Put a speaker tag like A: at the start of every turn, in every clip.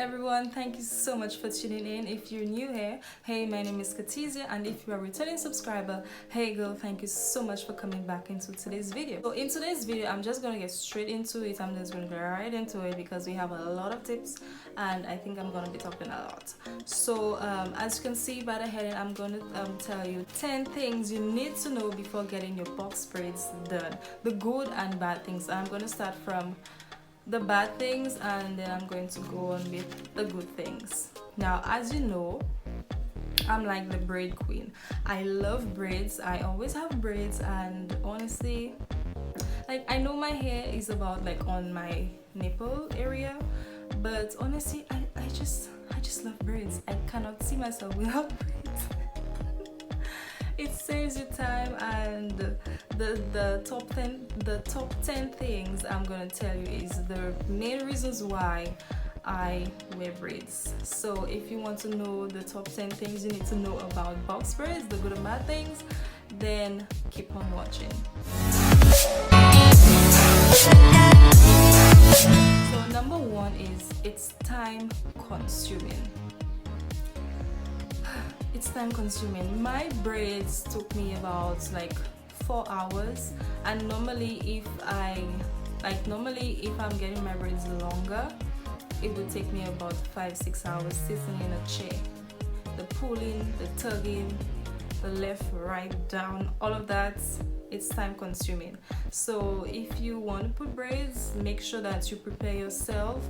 A: everyone, thank you so much for tuning in. If you're new here, hey, my name is Katizia, and if you're a returning subscriber, hey girl, thank you so much for coming back into today's video. So in today's video, I'm just gonna get straight into it. I'm just gonna get right into it because we have a lot of tips and I think I'm gonna be talking a lot. So as you can see by the heading, I'm gonna tell you 10 things you need to know before getting your box braids done, the good and bad things. I'm gonna start from the bad things and then I'm going to go on with the good things. Now, as you know, I'm like the braid queen. I love braids. I always have braids, and honestly, like, I know my hair is about like on my nipple area, but honestly, I just love braids. I cannot see myself without braids. It saves you time, and the top 10 things I'm gonna tell you is the main reasons why I wear braids. So if you want to know the top 10 things you need to know about box braids, the good and bad things, then keep on watching. So number one is it's time consuming. It's time consuming. My braids took me about like 4 hours, and normally if I'm getting my braids longer, it would take me about 5-6 hours sitting in a chair. The pulling, the tugging, the left, right, down, all of that, it's time consuming. So if you want to put braids, make sure that you prepare yourself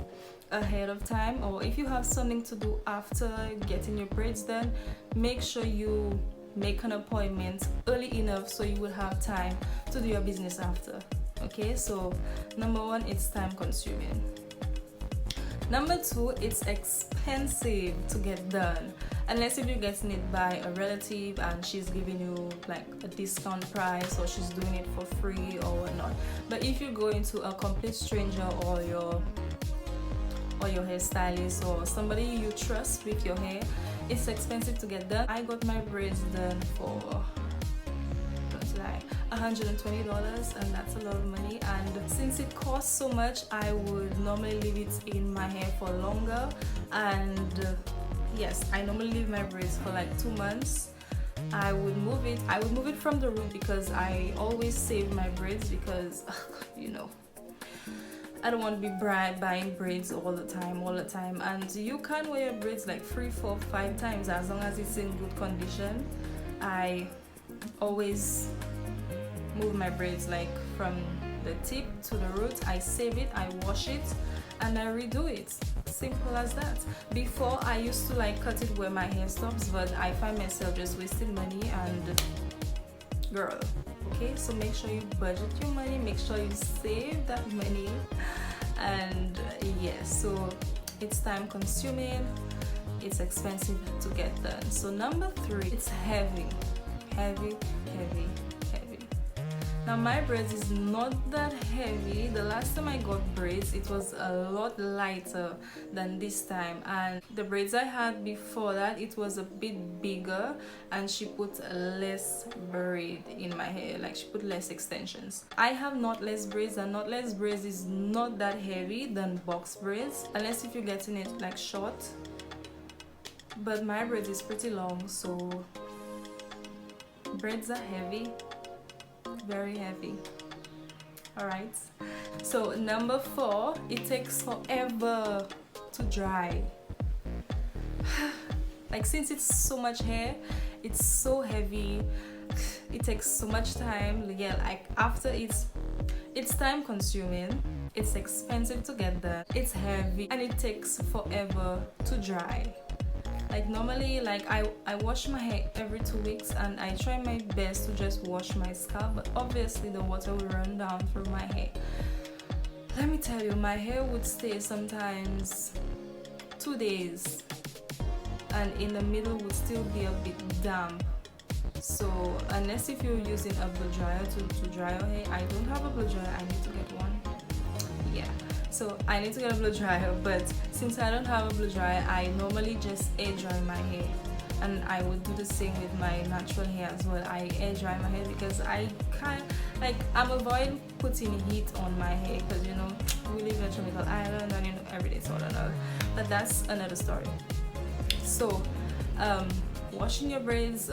A: ahead of time, or if you have something to do after getting your braids done, make sure you make an appointment early enough so you will have time to do your business after. Okay, so number one, it's time consuming. Number two, it's expensive to get done, unless if you're getting it by a relative and she's giving you like a discount price, or she's doing it for free or whatnot. But if you go into a complete stranger or your hairstylist or somebody you trust with your hair, it's expensive to get done. I got my braids done for like $120, and that's a lot of money, and since it costs so much, I would normally leave it in my hair for longer. And yes, I normally leave my braids for like 2 months. I would move it from the root because I always save my braids because you know, I don't want to be buying braids all the time, and you can wear your braids like 3, 4, 5 times as long as it's in good condition. I always move my braids like from the tip to the root. I save it, I wash it, and I redo it. Simple as that. Before, I used to like cut it where my hair stops, but I find myself just wasting money, and girl, okay, so make sure you budget your money, make sure you save that money. And yes, so it's time consuming, it's expensive to get done. So number 3, it's heavy. Now my braids is not that heavy. The last time I got braids, it was a lot lighter than this time, and the braids I had before that, it was a bit bigger, and she put less braid in my hair, like she put less extensions. I have knotless braids, and knotless braids is not that heavy than box braids, unless if you're getting it like short, but my braids is pretty long, so braids are heavy, very heavy. All right, so number 4, it takes forever to dry. Like, since it's so much hair, it's so heavy, it takes so much time. Yeah, like after it's time consuming, it's expensive to get done, it's heavy, and it takes forever to dry. Like normally, like I wash my hair every 2 weeks, and I try my best to just wash my scalp, but obviously the water will run down through my hair. Let me tell you, my hair would stay sometimes 2 days, and in the middle would still be a bit damp. So unless if you're using a blow dryer to dry your hair, I don't have a blow dryer, I need to get one. Yeah, so I need to get a blow dryer, but since I don't have a blow dryer, I normally just air dry my hair. and I would do the same with my natural hair as well. I air dry my hair because I can't, like, I'm avoiding putting heat on my hair because, you know, we live in a tropical island and, you know, every day it's hot and all. But that's another story. So washing your braids,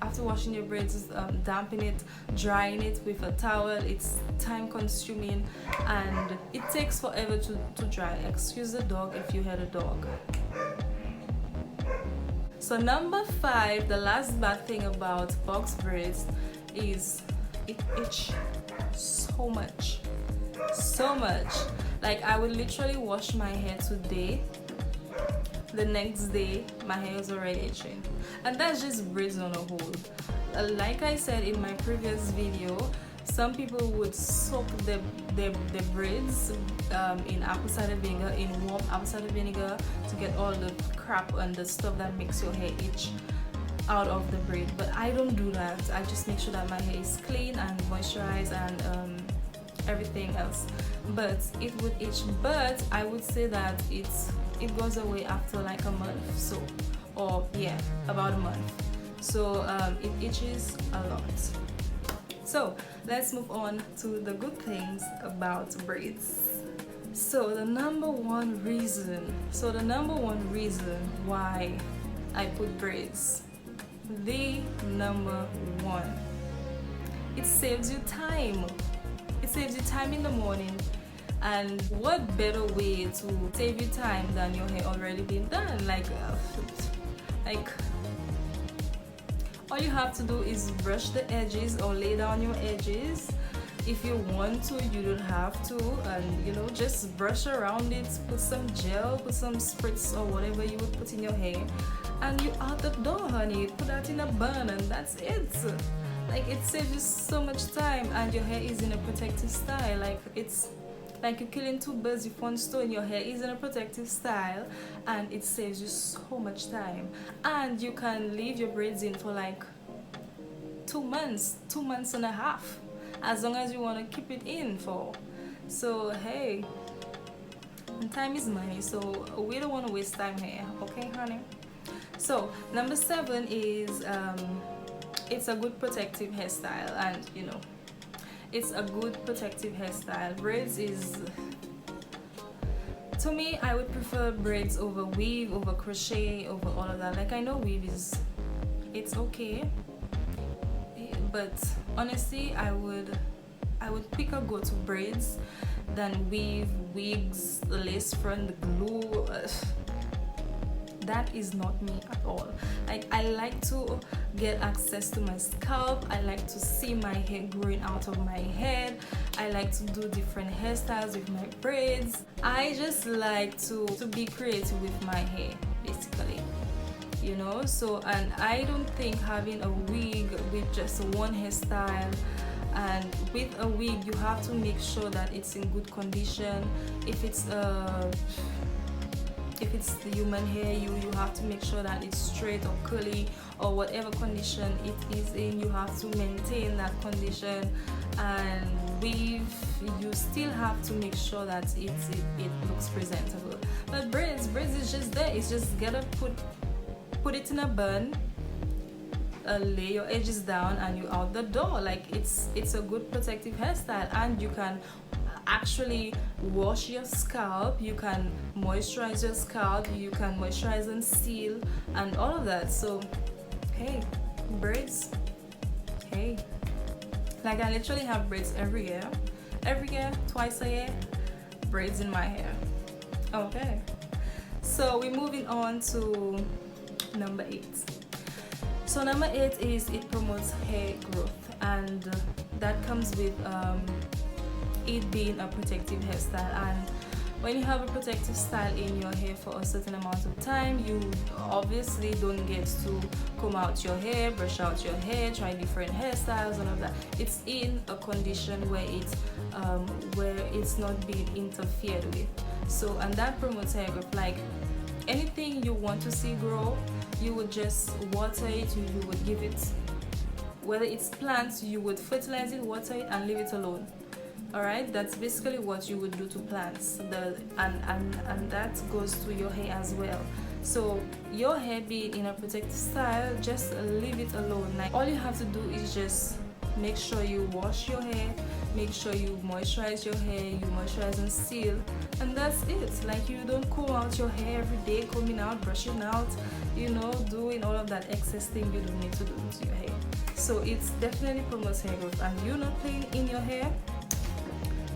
A: after washing your braids, damping it, drying it with a towel, it's time consuming and it takes forever to dry. Excuse the dog if you heard a dog. So number 5, the last bad thing about box braids is it itches so much. Like, I would literally wash my hair today, the next day my hair is already itching, and that's just braids on a whole. Like I said in my previous video, some people would soak their braids in apple cider vinegar, in warm apple cider vinegar, to get all the crap and the stuff that makes your hair itch out of the braid. But I don't do that. I just make sure that my hair is clean and moisturized and everything else. But it would itch, but I would say that it goes away after like a month, so, or yeah, about a month. So it itches a lot. So let's move on to the good things about braids. So the number one reason why I put braids, the number one, it saves you time. It saves you time in the morning. And what better way to save you time than your hair already being done? Like all you have to do is brush the edges or lay down your edges. If you want to, you don't have to, and you know, just brush around it, put some gel, put some spritz or whatever you would put in your hair, and you out the door, honey. Put that in a bun and that's it. Like, it saves you so much time, and your hair is in a protective style. Like, it's like you're killing two birds with one stone. Your hair is in a protective style and it saves you so much time, and you can leave your braids in for like 2 months and a half, as long as you want to keep it in for. So hey, time is money, so we don't want to waste time here, okay honey? So number 7 is it's a good protective hairstyle, and you know, it's a good protective hairstyle. Braids is, to me, I would prefer braids over weave, over crochet, over all of that. Like, I know weave is, it's okay, but honestly I would pick a go-to braids than weave, wigs, lace front, the glue. That is not me at all. Like, I like to get access to my scalp. I like to see my hair growing out of my head. I like to do different hairstyles with my braids. I just like to be creative with my hair, basically, you know. So, and I don't think having a wig with just one hairstyle, and with a wig you have to make sure that it's in good condition. If it's the human hair, you have to make sure that it's straight or curly or whatever condition it is in. You have to maintain that condition. And weave, you still have to make sure that it looks presentable. But braids is just there. It's just gotta put it in a bun, lay your edges down, and you out the door. Like, it's a good protective hairstyle, and you can actually wash your scalp, you can moisturize your scalp, you can moisturize and seal and all of that. So hey, braids, hey, like, I literally have braids every year, twice a year, braids in my hair. Okay, so we're moving on to number 8. So number 8 is it promotes hair growth, and that comes with it being a protective hairstyle. And when you have a protective style in your hair for a certain amount of time, you obviously don't get to comb out your hair, brush out your hair, try different hairstyles, all of that. It's in a condition where it's not being interfered with. So, and that promotes hair growth. Like, anything you want to see grow, you would just water it, you would give it, whether it's plants, you would fertilize it, water it, and leave it alone. All right, that's basically what you would do to plants. And that goes to your hair as well. So your hair being in a protective style, just leave it alone. Like, all you have to do is just make sure you wash your hair, make sure you moisturize your hair, you moisturize and seal, and that's it. Like, you don't comb out your hair every day, combing out, brushing out, you know, doing all of that excess thing you don't need to do to your hair. So it's definitely promotes hair growth, and you're not playing in your hair,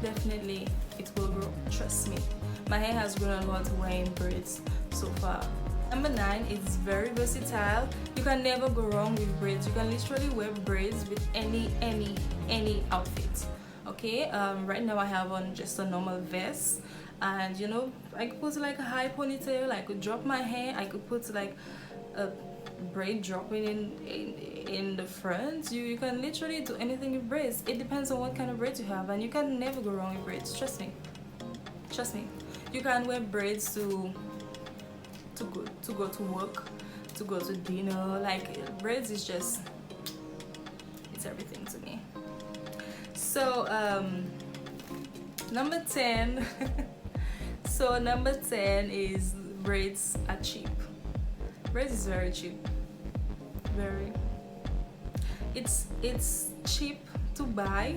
A: definitely it will grow. Trust me, my hair has grown a lot wearing braids so far. Number 9 is very versatile. You can never go wrong with braids. You can literally wear braids with any outfit. Okay, right now I have on just a normal vest, and you know, I could put like a high ponytail, I could drop my hair, I could put like a braid dropping in the front. You can literally do anything with braids. It depends on what kind of braids you have, and you can never go wrong with braids. Trust me, you can wear braids to go to work, to go to dinner. Like, braids is just, it's everything to me. So number 10 so number 10 is braids are cheap. Braids is very cheap, very. It's cheap to buy,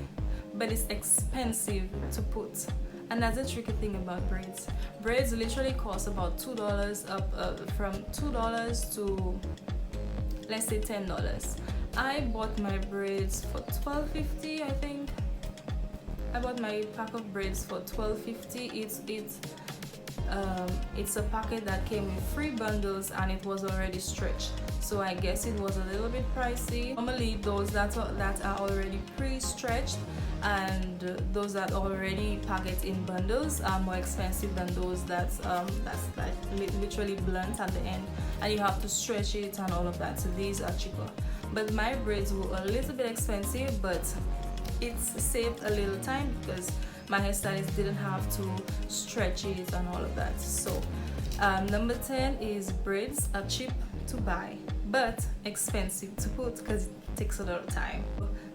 A: but it's expensive to put. And that's the tricky thing about braids. Braids literally cost about $2 up, from $2 to, let's say, $10. I bought my braids for $12.50, I think. I bought my pack of braids for $12.50. It's a packet that came with 3 bundles, and it was already stretched, so I guess it was a little bit pricey. Normally those that are already pre-stretched and those that are already packaged in bundles are more expensive than those that's like literally blunt at the end, and you have to stretch it and all of that. So these are cheaper, but my braids were a little bit expensive, but it's saved a little time because my hairstylist didn't have to stretch it and all of that. So number 10 is braids are cheap to buy but expensive to put because it takes a lot of time.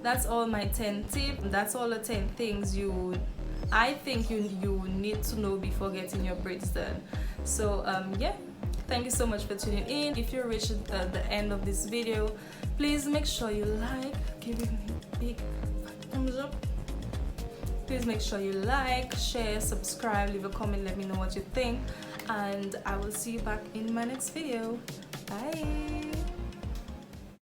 A: That's all my 10 tips. That's all the 10 things I think you need to know before getting your braids done. So yeah, thank you so much for tuning in. If you reached the end of this video, please make sure you like, give it a big thumbs up. Please make sure you like, share, subscribe, leave a comment, let me know what you think, and I will see you back in my next video. Bye.